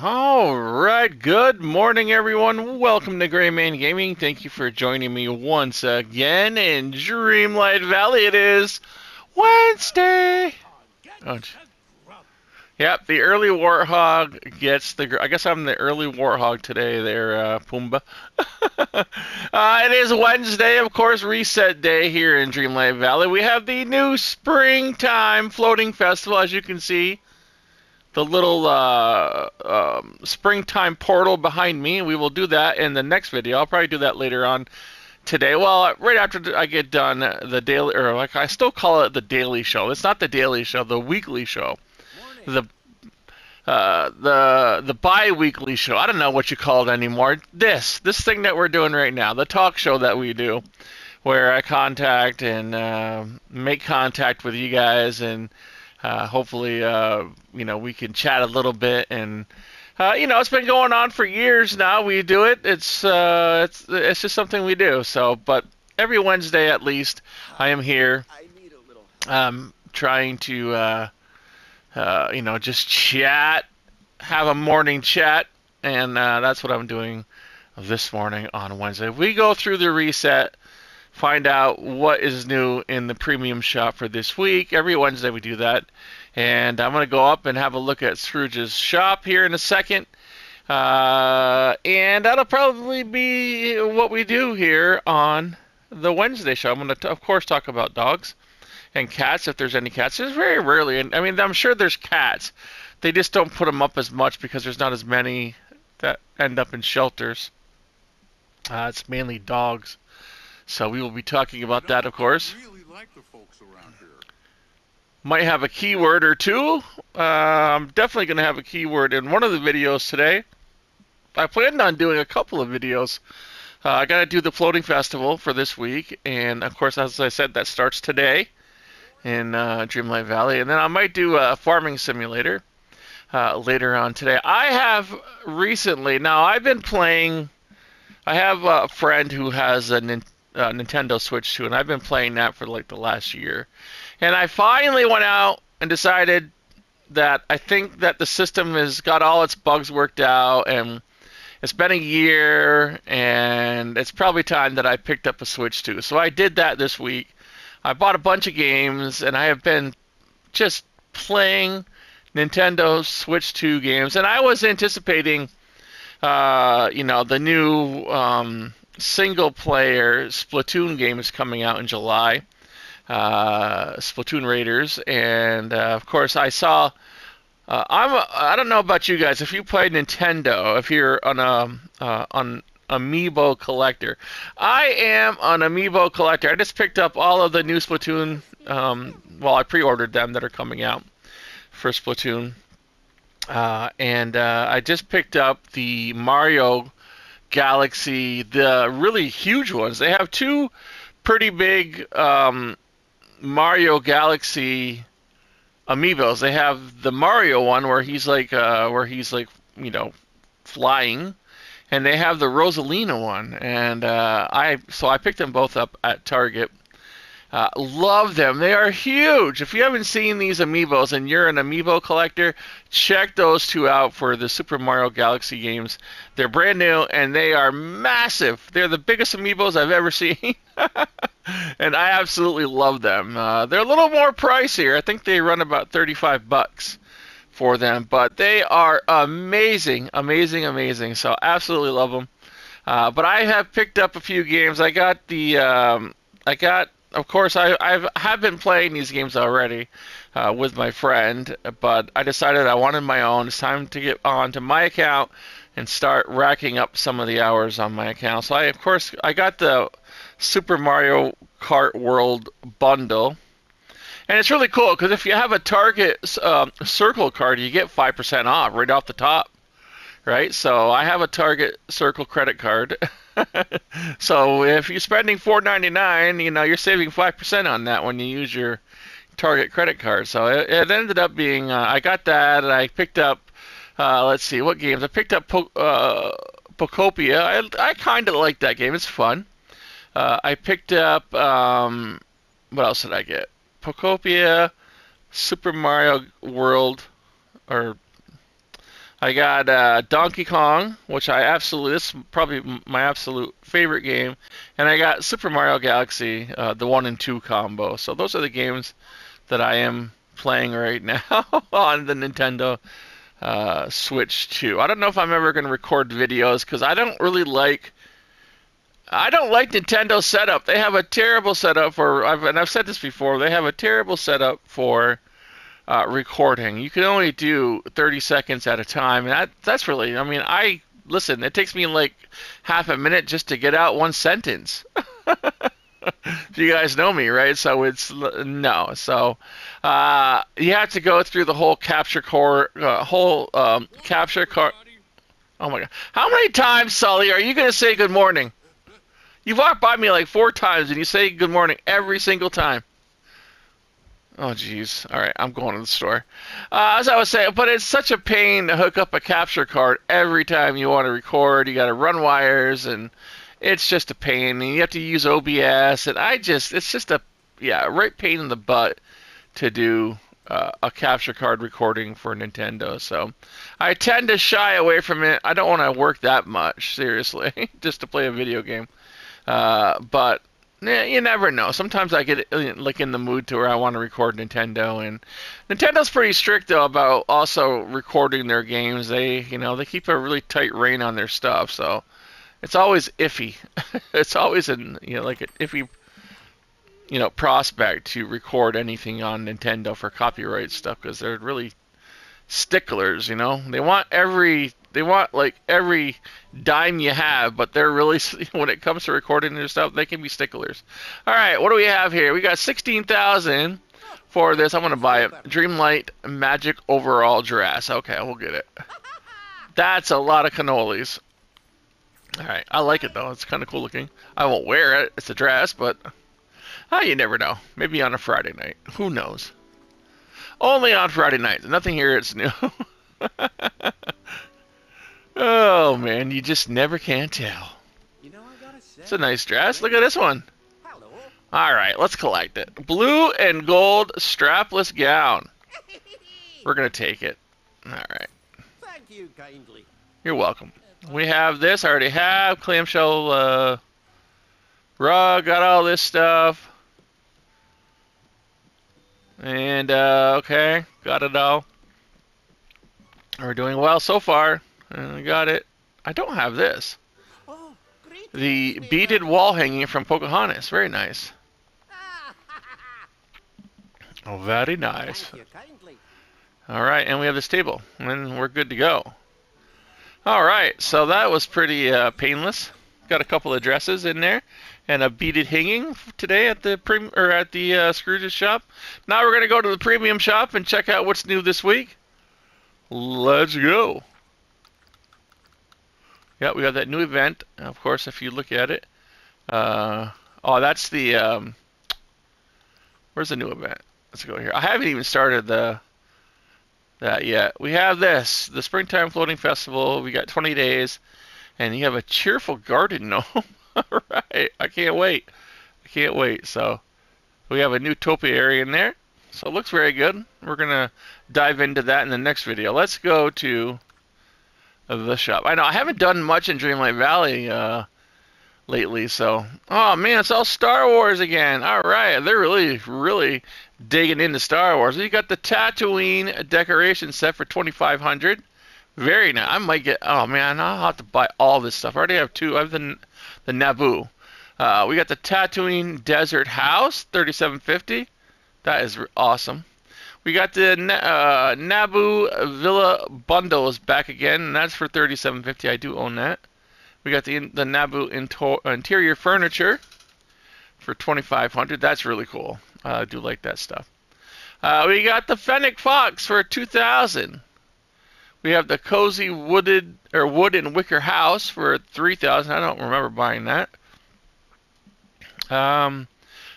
All right, good morning, everyone. Welcome to Gray Man Gaming. Thank you for joining me once again in Dreamlight Valley. It is Wednesday. Oh, yep, the early warthog gets the. I guess I'm the early warthog today, there, Pumbaa. It is Wednesday, of course, reset day here in Dreamlight Valley. We have the new springtime floating festival, as you can see the little springtime portal behind me. We will do that in the next video. I'll probably do that later on today. Well, right after I get done the daily, or like I still call it the daily show. It's not the daily show, the weekly show. The the bi-weekly show. I don't know what you call it anymore. This thing that we're doing right now, the talk show that we do, where I contact and make contact with you guys and hopefully, we can chat a little bit, and it's been going on for years now. We do it. It's just something we do. So, but every Wednesday at least, I am here, trying to, just chat, have a morning chat, and that's what I'm doing this morning on Wednesday. We go through the reset. Find out what is new in the premium shop for this week. Every Wednesday we do that. And I'm going to go up and have a look at Scrooge's shop here in a second. And that'll probably be what we do here on the Wednesday show. I'm going to, of course, talk about dogs and cats, if there's any cats. There's very rarely. And I mean, I'm sure there's cats. They just don't put them up as much because there's not as many that end up in shelters. It's mainly dogs. So we will be talking about that, of course. Really like the folks around here. Might have a keyword or two. I'm definitely going to have a keyword in one of the videos today. I planned on doing a couple of videos. I got to do the floating festival for this week, and of course, as I said, that starts today in Dreamlight Valley. And then I might do a farming simulator later on today. I have recently, now I've been playing. I have a friend who has a Nintendo Switch 2, and I've been playing that for like the last year. And I finally went out and decided that I think that the system has got all its bugs worked out, and it's been a year, and it's probably time that I picked up a Switch 2. So I did that this week. I bought a bunch of games, and I have been just playing Nintendo Switch 2 games, and I was anticipating the new single-player Splatoon game is coming out in July, Splatoon Raiders, and of course I saw. I don't know about you guys. If you play Nintendo, if you're on Amiibo collector, I am an Amiibo collector. I just picked up all of the new Splatoon. I pre-ordered them that are coming out for Splatoon. And I just picked up the Mario Galaxy, the really huge ones. They have two pretty big Mario Galaxy amiibos. They have the Mario one where he's like flying, and they have the Rosalina one. And I picked them both up at Target. Love them. They are huge. If you haven't seen these amiibos and you're an amiibo collector, check those two out for the Super Mario Galaxy games. They're brand new and they are massive. They're the biggest amiibos I've ever seen. And I absolutely love them. They're a little more pricier. I think they run about $35 for them, but they are amazing, amazing, amazing. So absolutely love them. But I have picked up a few games. Of course, I have been playing these games already with my friend, but I decided I wanted my own. It's time to get onto my account and start racking up some of the hours on my account. So I got the Super Mario Kart World bundle, and it's really cool because if you have a Target Circle card, you get 5% off right off the top. Right, so I have a Target Circle credit card. So if you're spending $4.99, you're saving 5% on that when you use your Target credit card. So it ended up being I got that, and I picked up let's see what games I picked up. Pocahontas. I kind of like that game. It's fun. I picked up what else did I get? Pocahontas, Super Mario World, or I got Donkey Kong, which this is probably my absolute favorite game, and I got Super Mario Galaxy, the 1 and 2 combo. So those are the games that I am playing right now on the Nintendo Switch 2. I don't know if I'm ever going to record videos because I don't like Nintendo setup. They have a terrible setup and I've said this before, they have a terrible setup for recording. You can only do 30 seconds at a time, and that's really, I mean, listen, it takes me like half a minute just to get out one sentence. You guys know me, right? So it's no. So you have to go through the whole capture card. Capture card. Oh my God! How many times, Sully, are you going to say good morning? You walked by me like 4 times, and you say good morning every single time. Oh, jeez. All right, I'm going to the store. As I was saying, but it's such a pain to hook up a capture card every time you want to record. You got to run wires, and it's just a pain. And you have to use OBS, and it's just a right pain in the butt to do a capture card recording for Nintendo. So I tend to shy away from it. I don't want to work that much, seriously, just to play a video game. But you never know. Sometimes I get like in the mood to where I want to record Nintendo, and Nintendo's pretty strict though about also recording their games. They keep a really tight rein on their stuff, so it's always iffy. It's always like an iffy prospect to record anything on Nintendo for copyright stuff because they're really sticklers. They want every dime you have, but they're really, when it comes to recording their stuff, they can be sticklers. All right, what do we have here? We got 16,000 for this. I'm gonna buy it. Dreamlight Magic Overall Dress. Okay, we'll get it. That's a lot of cannolis. All right, I like it though. It's kind of cool looking. I won't wear it. It's a dress, but you never know. Maybe on a Friday night. Who knows? Only on Friday nights. Nothing here is new. Oh man, you just never can tell. It's a nice dress. Look at this one. All right, let's collect it. Blue and gold strapless gown. We're gonna take it. All right. Thank you kindly. You're welcome. We have this. I already have clamshell rug. Got all this stuff. And okay, got it all. We're doing well so far. I got it. I don't have this. Oh, great. The beaded wall hanging from Pocahontas. Very nice. Oh, very nice. Thank you kindly. All right, and we have this table, and we're good to go. All right, so that was pretty painless. Got a couple of dresses in there, and a beaded hanging today at the Scrooge's shop. Now we're gonna go to the premium shop and check out what's new this week. Let's go. Yeah, we got that new event. Of course, if you look at it, that's the where's the new event? Let's go here. I haven't even started that yet. We have the Springtime Floating Festival. We got 20 days, and you have a cheerful garden gnome. All right, I can't wait. So we have a new topiary in there. So it looks very good. We're gonna dive into that in the next video. Let's go to the shop. I know I haven't done much in Dreamlight Valley lately, so man, it's all Star Wars again. All right, they're really digging into Star Wars. You got the Tatooine decoration set for 2,500. Very nice. I might get. Oh man, I'll have to buy all this stuff. I already have 2. I have the Naboo. We got the Tatooine Desert House, 3,750. That is awesome. We got the Naboo Villa bundles back again, and that's for 3,750. I do own that. We got the Naboo interior furniture for 2,500. That's really cool. I do like that stuff. We got the Fennec Fox for 2,000. We have the cozy wood and wicker house for 3,000. I don't remember buying that.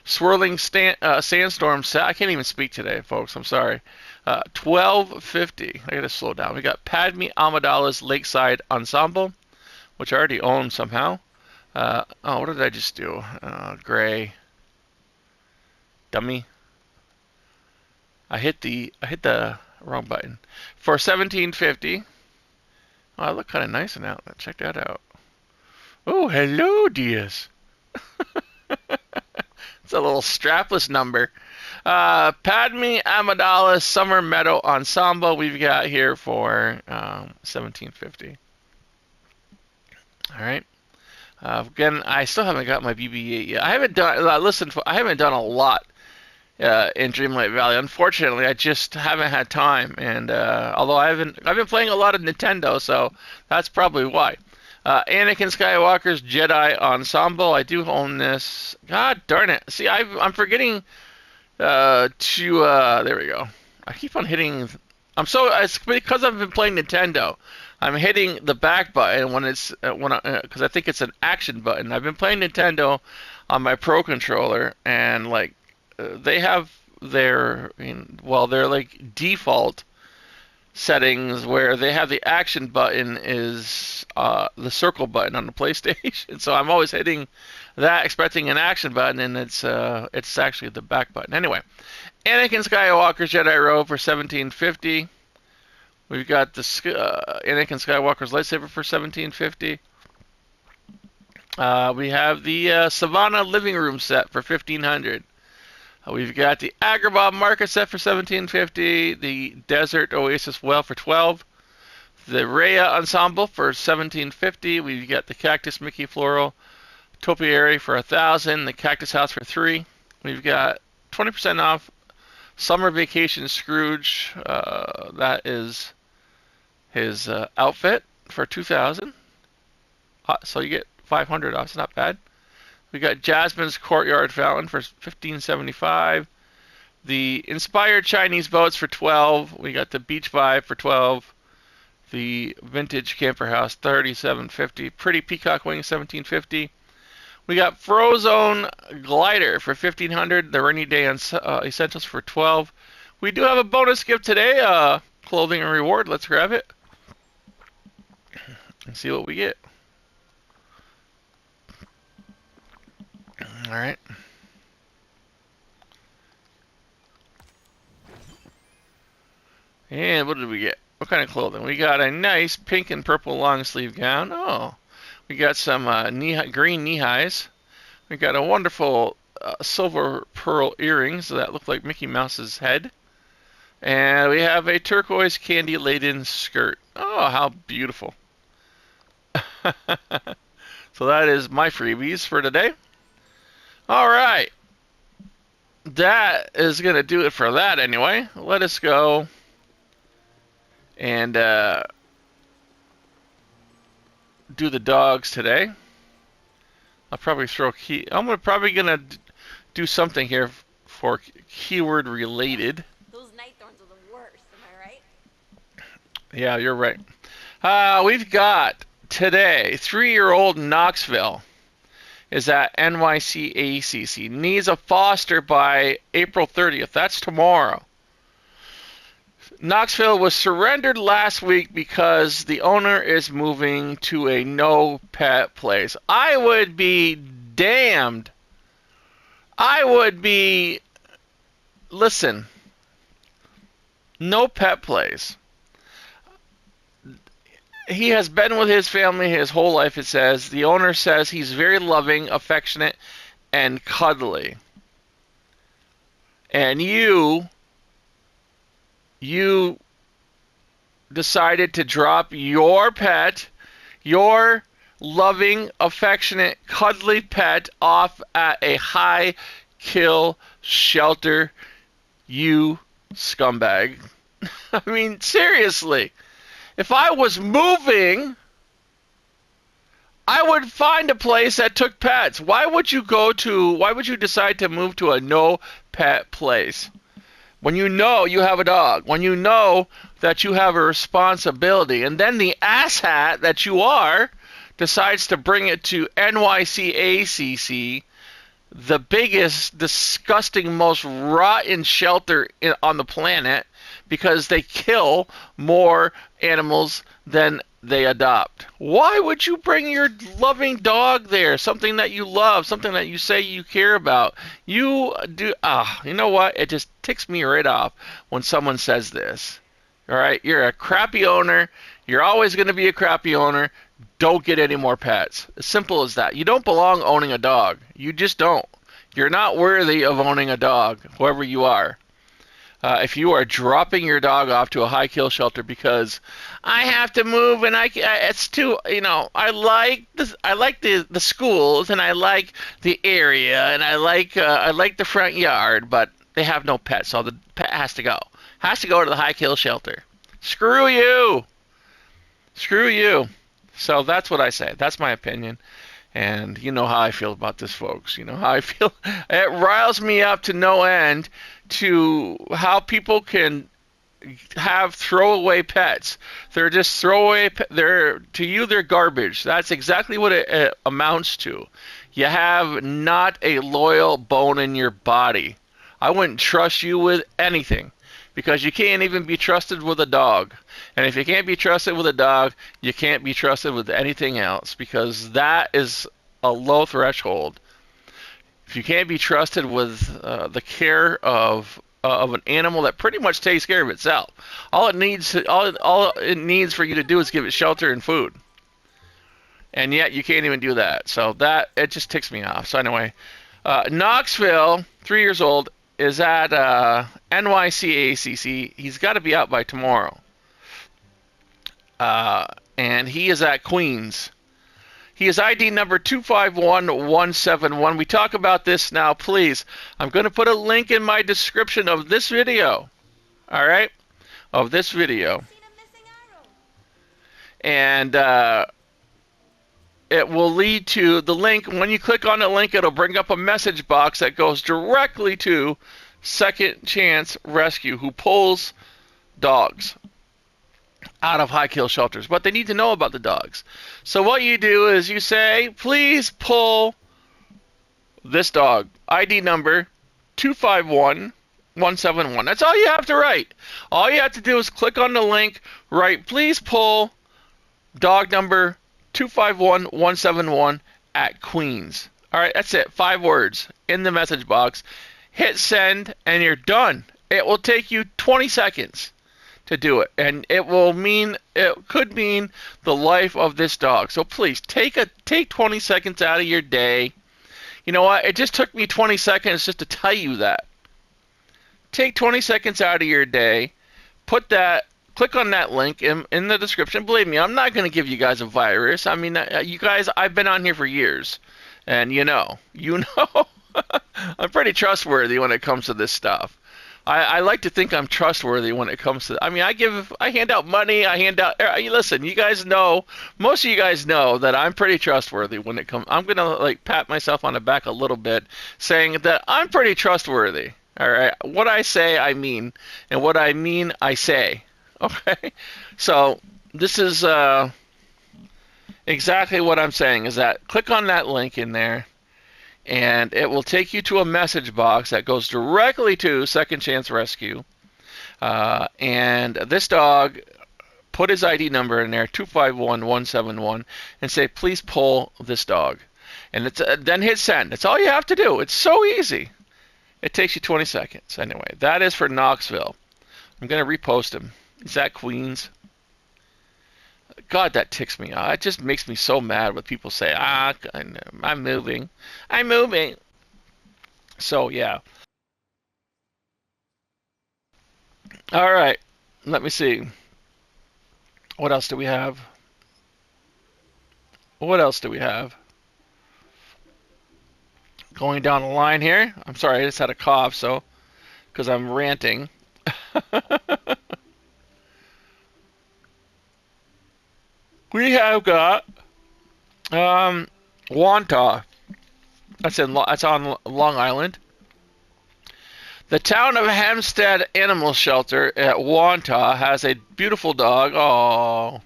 Swirling sandstorm set. I can't even speak today, folks. I'm sorry. 1,250. I gotta slow down. We got Padme Amidala's Lakeside Ensemble, which I already own somehow. What did I just do? Gray. Dummy. I hit the wrong button. For 1,750. Oh, I look kind of nice in that. Check that out. Oh, hello, Diaz. It's a little strapless number. Padme Amidala Summer Meadow Ensemble we've got here for 1750. All right. Again, I still haven't got my BB-8 yet. I haven't done. I haven't done a lot in Dreamlight Valley. Unfortunately, I just haven't had time. And although I've been playing a lot of Nintendo, so that's probably why. Anakin Skywalker's Jedi Ensemble. I do own this. God darn it! See, I'm forgetting there we go. I keep on hitting. It's because I've been playing Nintendo. I'm hitting the back button when it's because I think it's an action button. I've been playing Nintendo on my Pro controller, and like they have their like default settings where they have the action button is the circle button on the PlayStation. So I'm always hitting that, expecting an action button, and it's actually the back button. Anyway, Anakin Skywalker's Jedi Robe for 1750. We've got the Anakin Skywalker's lightsaber for 1750. We have the Savannah living room set for 1500. We've got the Agrabah market set for 1750. The Desert Oasis well for 12. The Rhea ensemble for 1750. We've got the Cactus Mickey floral topiary for 1000. The Cactus house for 3. We've got 20% off Summer Vacation Scrooge. That is his outfit for 2000. So you get 500 off. It's not bad. We got Jasmine's Courtyard Fountain for 1575. The Inspired Chinese Boats for 12. We got the Beach Vibe for 12. The Vintage Camper House 3750. Pretty Peacock Wing 1750. We got Frozone Glider for 1500. The Rainy Day Essentials for 12. We do have a bonus gift today. Clothing and reward. Let's grab it and see what we get. All right. And what did we get? What kind of clothing? We got a nice pink and purple long sleeve gown. Oh, we got some green knee highs. We got a wonderful silver pearl earrings that look like Mickey Mouse's head. And we have a turquoise candy laden skirt. Oh, how beautiful. So that is my freebies for today. All right. That is going to do it for that anyway. Let us go and do the dogs today. I'll probably throw I'm probably going to do something here for keyword related. Those night thorns are the worst, am I right? Yeah, you're right. We've got today 3-year-old Knoxville is at NYCACC. Needs a foster by April 30th. That's tomorrow. Knoxville was surrendered last week because the owner is moving to a no-pet place. I would be damned. Listen, no pet place. He has been with his family his whole life, it says. The owner says he's very loving, affectionate, and cuddly. And you decided to drop your pet, your loving, affectionate, cuddly pet off at a high-kill shelter, you scumbag. I mean, seriously. If I was moving, I would find a place that took pets. Why would you decide to move to a no pet place? When you know you have a dog, when you know that you have a responsibility, and then the asshat that you are decides to bring it to NYCACC, the biggest, disgusting, most rotten shelter on the planet, because they kill more animals than they adopt. Why would you bring your loving dog there? Something that you love, something that you say you care about. You know what? It just ticks me right off when someone says this. All right, you're a crappy owner. You're always going to be a crappy owner. Don't get any more pets. As simple as that. You don't belong owning a dog. You just don't. You're not worthy of owning a dog, whoever you are. If you are dropping your dog off to a high kill shelter because I have to move and it's too, I like the schools and I like the area and I like the front yard, but they have no pets, so the pet has to go. Has to go to the high kill shelter. Screw you. Screw you. So that's what I say. That's my opinion. And you know how I feel about this, folks. You know how I feel. It riles me up to no end to how people can have throwaway pets. They're just throwaway. To you, they're garbage. That's exactly what it amounts to. You have not a loyal bone in your body. I wouldn't trust you with anything because you can't even be trusted with a dog. And if you can't be trusted with a dog, you can't be trusted with anything else because that is a low threshold. If you can't be trusted with the care of an animal that pretty much takes care of itself, all it needs for you to do is give it shelter and food. And yet you can't even do that. So it just ticks me off. So anyway, Knoxville, 3 years old, is at NYCACC. He's got to be out by tomorrow. And he is at Queens. He is ID number 251171. We talk about this now, please. I'm going to put a link in my description of this video. All right? Of this video. And it will lead to the link. When you click on the link, it'll bring up a message box that goes directly to Second Chance Rescue, who pulls dogs out of high kill shelters, but they need to know about the dogs. So what you do is you say, please pull this dog, ID number 251171. That's all you have to write. All you have to do is click on the link, write, please pull dog number 251171 at Queens. All right, that's it. 5 words in the message box. Hit send, and you're done. It will take you 20 seconds to do it, and it could mean the life of this dog. So please take 20 seconds out of your day. You know what? It just took me 20 seconds just to tell you that. Take 20 seconds out of your day. Click on that link in the description. Believe me, I'm not going to give you guys a virus. I mean, you guys, I've been on here for years, and you know, I'm pretty trustworthy when it comes to this stuff. I like to think I'm trustworthy when it comes to. I mean, I hand out money. Listen, you guys know. Most of you guys know that I'm pretty trustworthy when it comes. I'm gonna pat myself on the back a little bit, saying that I'm pretty trustworthy. All right, what I say, I mean, and what I mean, I say. Okay, so this is exactly what I'm saying. Is that click on that link in there. And it will take you to a message box that goes directly to Second Chance Rescue. And this dog, put his ID number in there, 251171, and say, please pull this dog. And then hit send. That's all you have to do. It's so easy. It takes you 20 seconds. Anyway, that is for Knoxville. I'm going to repost him. He's at Queens. God, that ticks me off. It just makes me so mad when people say, I'm moving. I'm moving. So, yeah. All right. Let me see. What else do we have? Going down the line here. I'm sorry, I just had a cough, because I'm ranting. We have got Wantagh. That's on Long Island. The town of Hempstead Animal Shelter at Wantagh has a beautiful dog.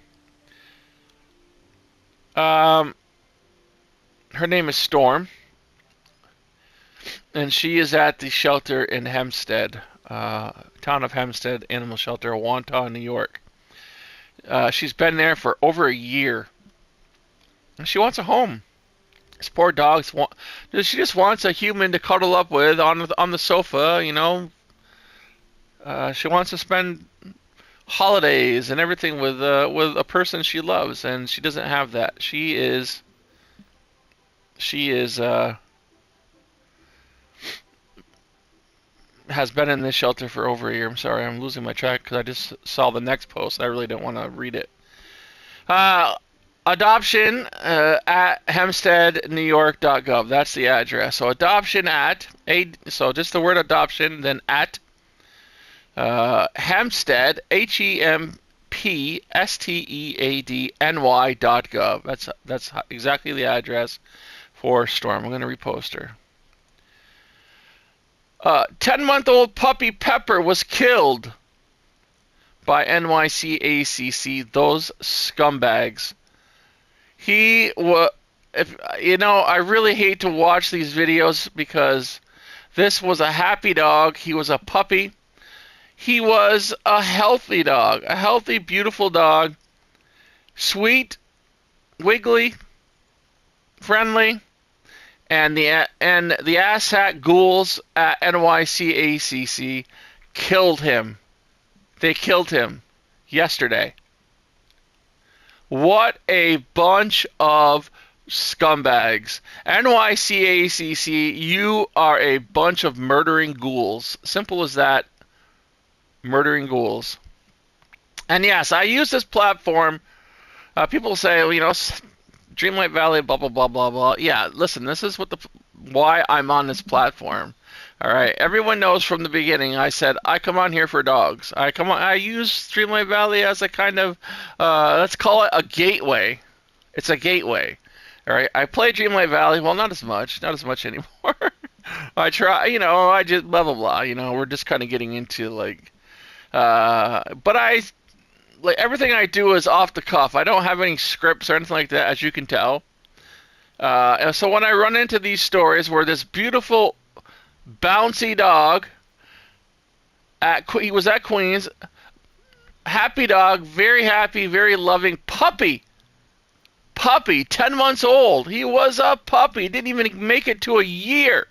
Her name is Storm, and she is at the shelter in Hempstead, town of Hempstead Animal Shelter, Wantagh, New York. She's been there for over a year. And she wants a home. This poor dog, she just wants a human to cuddle up with on the sofa, you know. She wants to spend holidays and everything with a person she loves, and she doesn't have that. She is has been in this shelter for over a year. I'm sorry, I'm losing my track because I just saw the next post. I really don't want to read it. Adoption at hempsteadnewyork.gov. That's the address. So adoption at so just the word adoption, then at Hempstead HEMPSTEADNY.gov. That's exactly the address for Storm. I'm going to repost her. 10-month-old puppy Pepper was killed by NYCACC. Those scumbags. He was, if you know, I really hate to watch these videos because this was a happy dog. He was a puppy. He was a healthy dog, a healthy, beautiful dog, sweet, wiggly, friendly, and the asshat ghouls at NYCACC killed him. They killed him yesterday. What a bunch of scumbags. NYCACC, you are a bunch of murdering ghouls. Simple as that. Murdering ghouls. And yes, I use this platform. People say, well, you know, Dreamlight Valley, blah, blah, blah, blah, blah. Yeah, listen, this is why I'm on this platform. All right, everyone knows from the beginning. I said I come on here for dogs. I use Dreamlight Valley as a kind of let's call it a gateway. It's a gateway. All right, I play Dreamlight Valley. Well, not as much anymore. I try, you know, I just blah blah blah. You know, we're just kind of getting into like, but like everything I do is off the cuff. I don't have any scripts or anything like that, as you can tell. And so when I run into these stories where this beautiful bouncy dog he was at Queens, happy dog, very happy, very loving puppy, 10 months old. He was a puppy, didn't even make it to a year.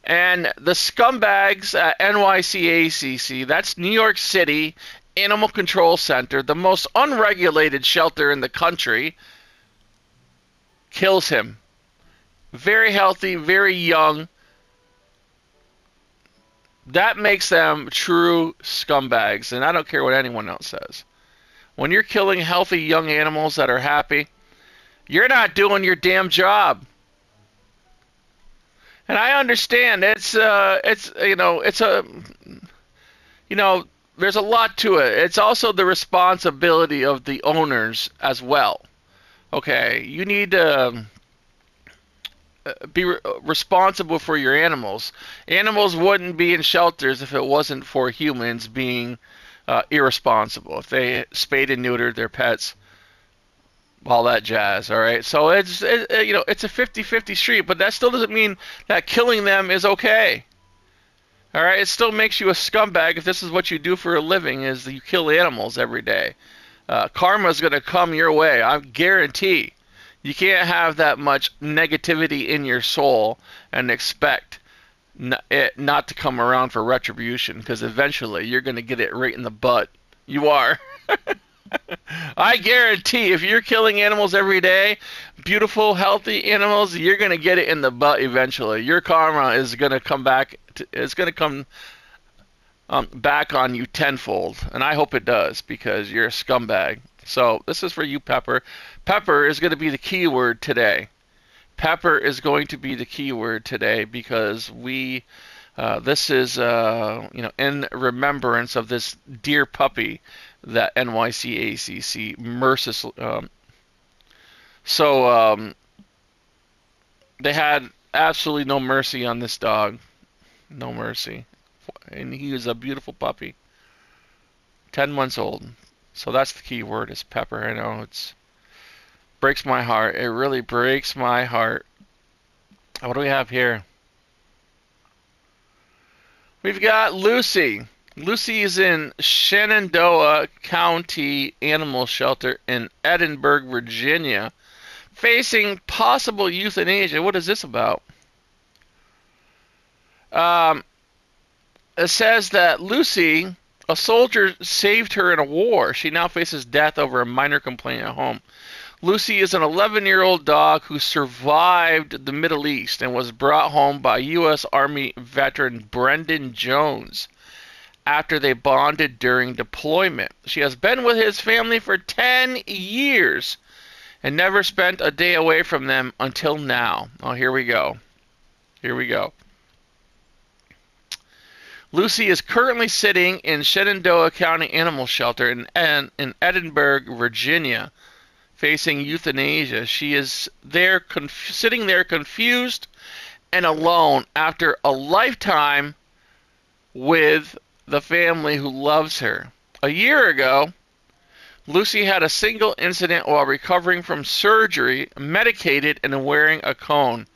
And the scumbags at NYCACC, that's New York City Animal Control Center, the most unregulated shelter in the country, kills him. Very healthy, very young. That makes them true scumbags, and I don't care what anyone else says. When you're killing healthy young animals that are happy, you're not doing your damn job. And I understand there's a lot to it. It's also the responsibility of the owners as well. Okay, you need to be responsible for your animals. Animals wouldn't be in shelters if it wasn't for humans being irresponsible. If they spayed and neutered their pets, all that jazz. All right, so it's a 50-50 street, but that still doesn't mean that killing them is okay. All right, it still makes you a scumbag if this is what you do for a living, is you kill animals every day. Karma's going to come your way, I guarantee. You can't have that much negativity in your soul and expect it not to come around for retribution, because eventually you're going to get it right in the butt. You are. I guarantee if you're killing animals every day, beautiful, healthy animals, you're going to get it in the butt eventually. Your karma is going to come back. It's going to come back on you tenfold. And I hope it does, because you're a scumbag. So this is for you, Pepper. Pepper is going to be the key word today. Pepper is going to be the key word today, because this is in remembrance of this dear puppy that NYCACC mercilessly. They had absolutely no mercy on this dog. No mercy. And he was a beautiful puppy. 10 months old. So that's the key word, is Pepper. I know it breaks my heart. It really breaks my heart. What do we have here? We've got Lucy. Lucy is in Shenandoah County Animal Shelter in Edinburgh, Virginia, facing possible euthanasia. What is this about? It says that Lucy, A soldier saved her in a war. She now faces death over a minor complaint at home. Lucy is an 11-year-old dog who survived the Middle East and was brought home by U.S. Army veteran Brendan Jones after they bonded during deployment. She has been with his family for 10 years and never spent a day away from them until now. Oh, here we go. Here we go. Lucy is currently sitting in Shenandoah County Animal Shelter in Edinburgh, Virginia, facing euthanasia. She is there sitting there confused and alone after a lifetime with the family who loves her. A year ago, Lucy had a single incident while recovering from surgery, medicated and wearing a cone.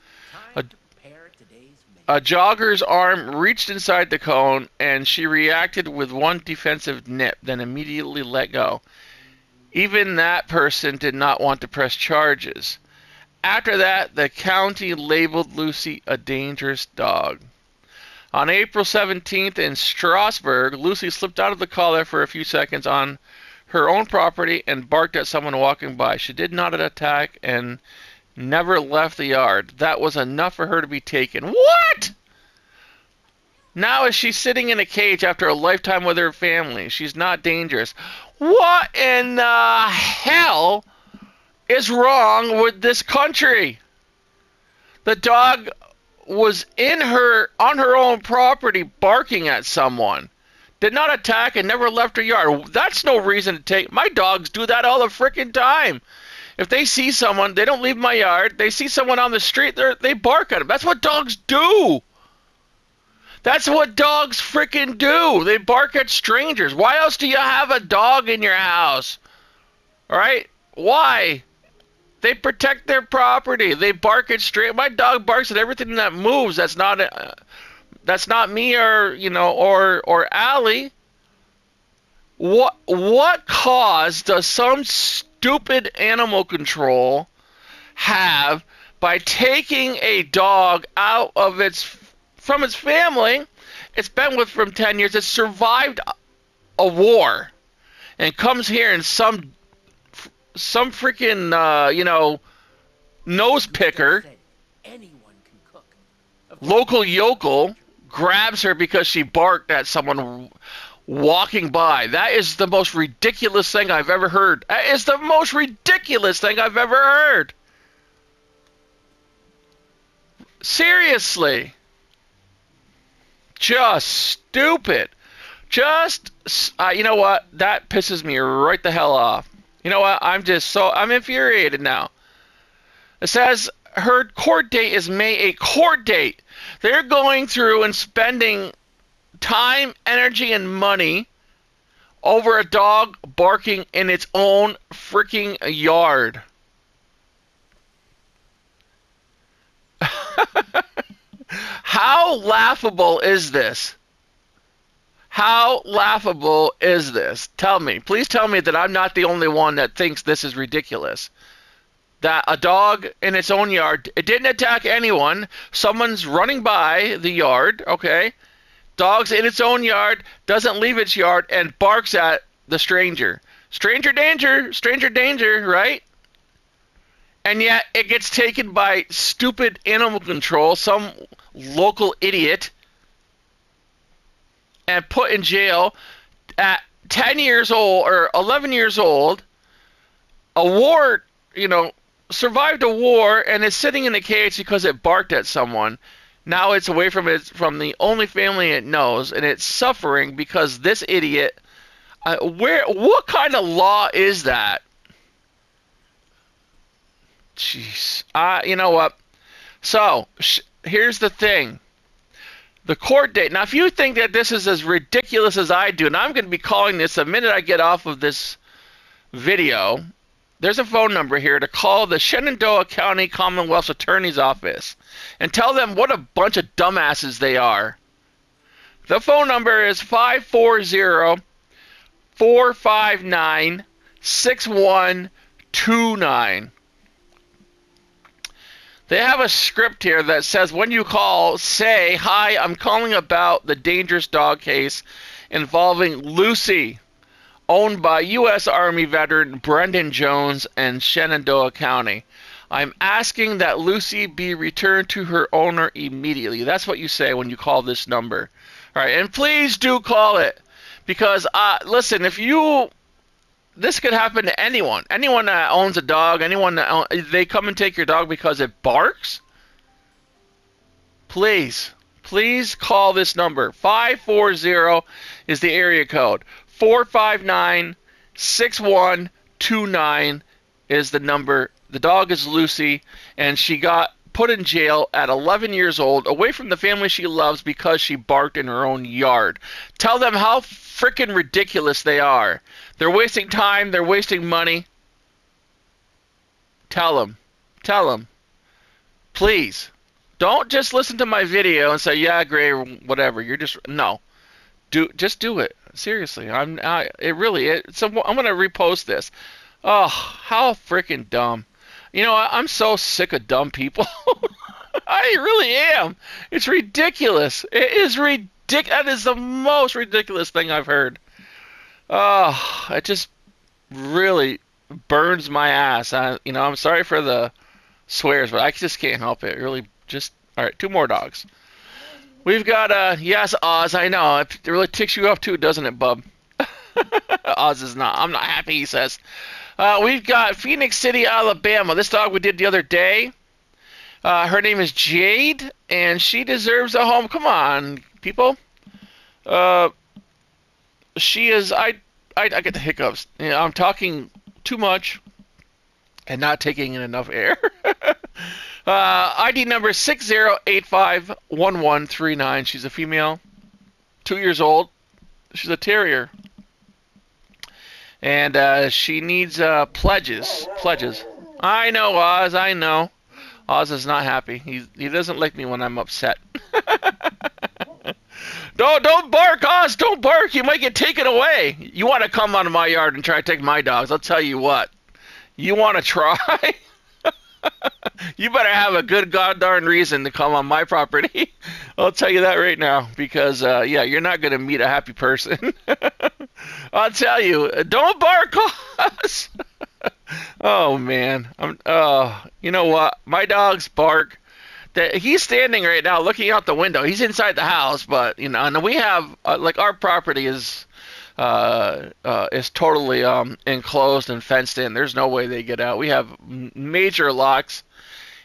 A jogger's arm reached inside the cone, and she reacted with one defensive nip, then immediately let go. Even that person did not want to press charges. After that, the county labeled Lucy a dangerous dog. On April 17th in Strasbourg, Lucy slipped out of the collar for a few seconds on her own property and barked at someone walking by. She did not attack and never left the yard. That was enough for her to be taken. What? Now is she sitting in a cage after a lifetime with her family? She's not dangerous. What in the hell is wrong with this country? The dog was on her own property barking at someone. Did not attack and never left her yard. That's no reason to take. My dogs do that all the frickin' time. If they see someone, they don't leave my yard. They see someone on the street, they bark at them. That's what dogs do. That's what dogs frickin' do. They bark at strangers. Why else do you have a dog in your house? All right? Why? They protect their property. They bark at strangers. My dog barks at everything that moves. That's not me or Allie. What cause does some stupid animal control have by taking a dog out of from its family? It's been with from 10 years. It's survived a war and comes here and some freaking nose picker, local yokel, grabs her because she barked at someone walking by. That is the most ridiculous thing I've ever heard. That is the most ridiculous thing I've ever heard. Seriously. Just stupid. Just, you know what? That pisses me right the hell off. You know what? I'm infuriated now. It says her court date is May 8th. Court date. They're going through and spending time, energy, and money over a dog barking in its own freaking yard. How laughable is this? How laughable is this? Tell me. Please tell me that I'm not the only one that thinks this is ridiculous. That a dog in its own yard, it didn't attack anyone. Someone's running by the yard, okay? Dog's in its own yard, doesn't leave its yard, and barks at the stranger. Stranger danger, right? And yet it gets taken by stupid animal control, some local idiot, and put in jail at 10 years old or 11 years old. A war, survived a war and is sitting in a cage because it barked at someone. Now it's away from the only family it knows, and it's suffering because this idiot. What kind of law is that? Jeez. You know what? So here's the thing. The court date. Now, if you think that this is as ridiculous as I do, and I'm going to be calling this the minute I get off of this video, there's a phone number here to call the Shenandoah County Commonwealth's Attorney's Office and tell them what a bunch of dumbasses they are. The phone number is 540-459-6129. They have a script here that says when you call, say, "Hi, I'm calling about the dangerous dog case involving Lucy, owned by U.S. Army veteran Brendan Jones in Shenandoah County. I'm asking that Lucy be returned to her owner immediately. That's what you say when you call this number. All right, and please do call it, because listen, this could happen to anyone. Anyone that owns a dog, they come and take your dog because it barks. Please call this number. 540 is the area code. 459-6129 is the number. The dog is Lucy, and she got put in jail at 11 years old, away from the family she loves because she barked in her own yard. Tell them how freaking ridiculous they are. They're wasting time. They're wasting money. Tell them. Please. Don't just listen to my video and say, yeah, great, or whatever. No. Just do it. Seriously. I'm going to repost this. Oh, how freaking dumb. I'm so sick of dumb people. I really am. It's ridiculous. It is ridiculous. That is the most ridiculous thing I've heard. Oh, it just really burns my ass. I'm sorry for the swears, but I just can't help it. Really, all right, 2 more dogs. We've got, yes, Oz, I know. It really ticks you off too, doesn't it, bub? Oz is not. I'm not happy, he says. We've got Phoenix City, Alabama. This dog we did the other day. Her name is Jade, and she deserves a home. Come on, people. She is. I get the hiccups. I'm talking too much and not taking in enough air. ID number 60851139. She's a female, 2 years old. She's a terrier. And she needs pledges. I know, Oz. I know. Oz is not happy. He doesn't like me when I'm upset. Don't bark, Oz. Don't bark. You might get taken away. You want to come onto my yard and try to take my dogs? I'll tell you what. You want to try? You better have a good goddamn reason to come on my property. I'll tell you that right now, because you're not going to meet a happy person. I'll tell you, don't bark, Oz. Oh man, you know what? My dogs bark. He's standing right now, looking out the window. He's inside the house, but and we have our property is totally enclosed and fenced in. There's no way they get out. We have major locks,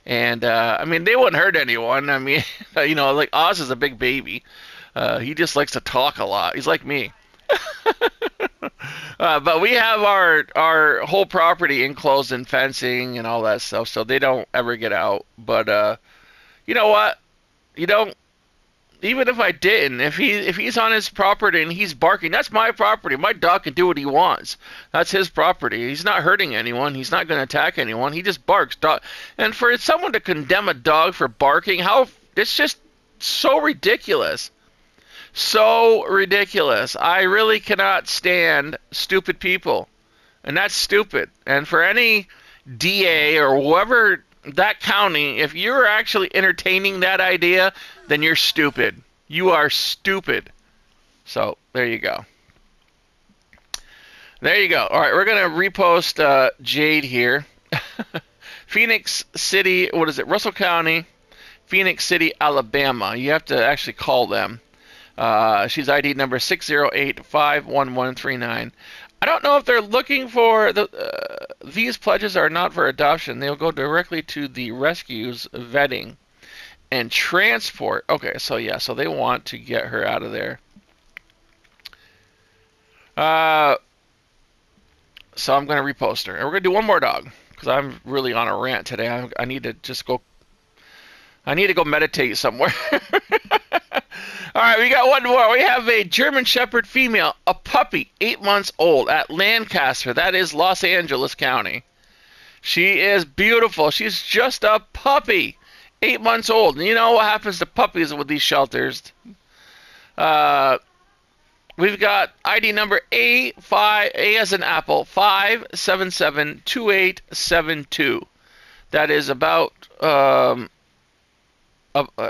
and they wouldn't hurt anyone. Oz is a big baby. He just likes to talk a lot. He's like me. But we have our whole property enclosed and fencing and all that stuff, so they don't ever get out. But you know what? Even if I didn't, if he's on his property and he's barking, that's my property. My dog can do what he wants. That's his property. He's not hurting anyone. He's not going to attack anyone. He just barks. And for someone to condemn a dog for barking, it's just so ridiculous. So ridiculous. I really cannot stand stupid people. And that's stupid. And for any DA or whoever that county, if you're actually entertaining that idea, then you're stupid. You are stupid. So, there you go. There you go. All right, we're going to repost Jade here. Phoenix City, Russell County, Phoenix City, Alabama. You have to actually call them. She's ID number 608-51139. I don't know if they're looking for these pledges are not for adoption. They'll go directly to the rescues, vetting, and transport. Okay, so they want to get her out of there. So I'm going to repost her. And we're going to do one more dog, because I'm really on a rant today. I need to just go. I need to go meditate somewhere. All right, we got one more. We have a German Shepherd female, a puppy, 8 months old, at Lancaster. That is Los Angeles County. She is beautiful. She's just a puppy, 8 months old. And you know what happens to puppies with these shelters? We've got ID number A as in Apple, 5772872. That is about...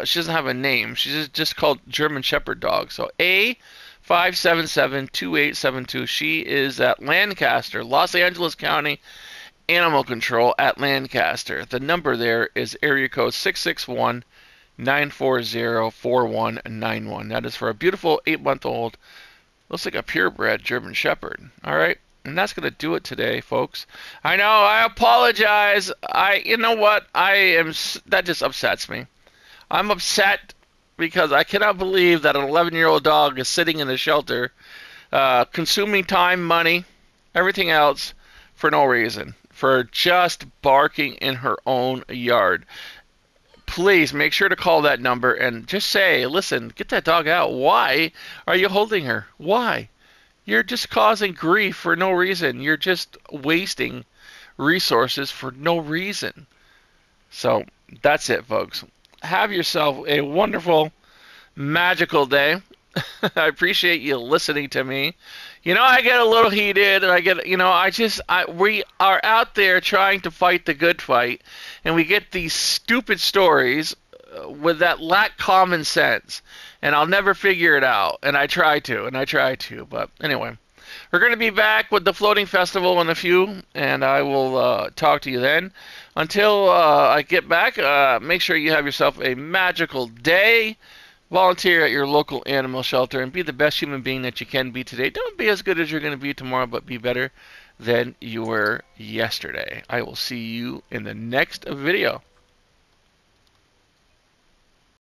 she doesn't have a name. She's just called German Shepherd dog. So 577-2872. She is at Lancaster, Los Angeles County Animal Control at Lancaster. The number there is area code 661-940-4191. That is for a beautiful 8-month-old, looks like a purebred German Shepherd. All right, and that's going to do it today, folks. I know, I apologize. You know what? That just upsets me. I'm upset because I cannot believe that an 11-year-old dog is sitting in the shelter, consuming time, money, everything else for no reason, for just barking in her own yard. Please make sure to call that number and just say, listen, get that dog out. Why are you holding her? Why? You're just causing grief for no reason. You're just wasting resources for no reason. So that's it, folks. Have yourself a wonderful, magical day. I appreciate you listening to me. You know, I get a little heated, and we are out there trying to fight the good fight, and we get these stupid stories with that lack common sense, and I'll never figure it out, and I try to, but anyway. We're going to be back with the Floating Festival in a few, and I will talk to you then. Until I get back, make sure you have yourself a magical day. Volunteer at your local animal shelter and be the best human being that you can be today. Don't be as good as you're going to be tomorrow, but be better than you were yesterday. I will see you in the next video.